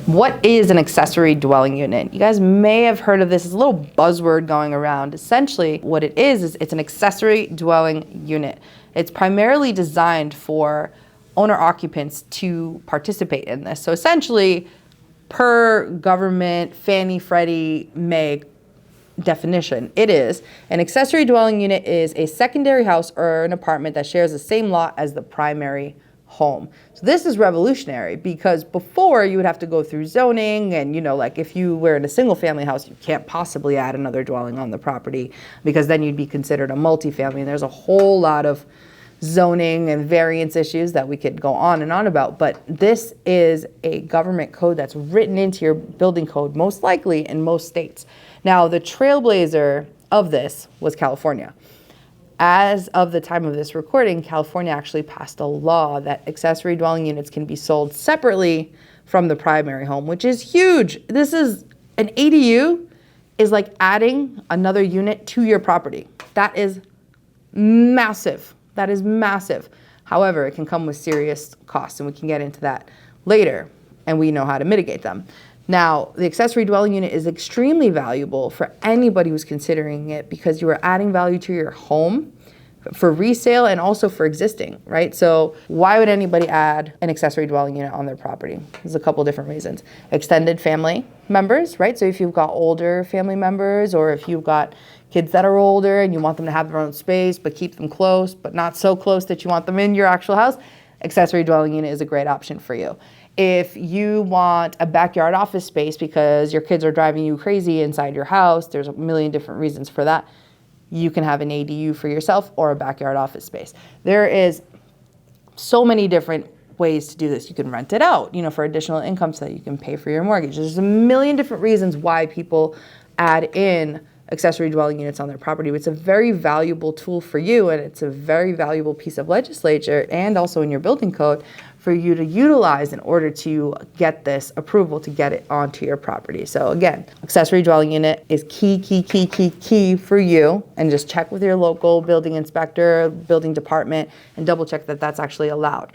What is an accessory dwelling unit? You guys may have heard of this. It's a little buzzword going around. Essentially, what it is it's an accessory dwelling unit. It's primarily designed for owner occupants to participate in this. So essentially, per government Fannie Freddie Mae definition, it is an accessory dwelling unit is a secondary house or an apartment that shares the same lot as the primary home. So this is revolutionary because before you would have to go through zoning and, like if you were in a single family house, you can't possibly add another dwelling on the property because then you'd be considered a multifamily. And there's a whole lot of zoning and variance issues that we could go on and on about. But this is a government code that's written into your building code, most likely in most states. Now, the trailblazer of this was California. As of the time of this recording, California actually passed a law that accessory dwelling units can be sold separately from the primary home, which is huge. This is an ADU is like adding another unit to your property. That is massive. That is massive. However, it can come with serious costs, and we can get into that later, and we know how to mitigate them. Now, the accessory dwelling unit is extremely valuable for anybody who's considering it because you are adding value to your home for resale and also for existing, right? So why would anybody add an accessory dwelling unit on their property? There's a couple different reasons. Extended family members, right? So if you've got older family members or if you've got kids that are older and you want them to have their own space but keep them close but not so close that you want them in your actual house, accessory dwelling unit is a great option for you. If you want a backyard office space because your kids are driving you crazy inside your house, there's a million different reasons for that. You can have an ADU for yourself or a backyard office space. There is so many different ways to do this. You can rent it out, for additional income so that you can pay for your mortgage. There's a million different reasons why people add in accessory dwelling units on their property. It's a very valuable tool for you, and it's a very valuable piece of legislature and also in your building code for you to utilize in order to get this approval to get it onto your property. So again, accessory dwelling unit is key for you, and just check with your local building inspector, building department, and double check that that's actually allowed.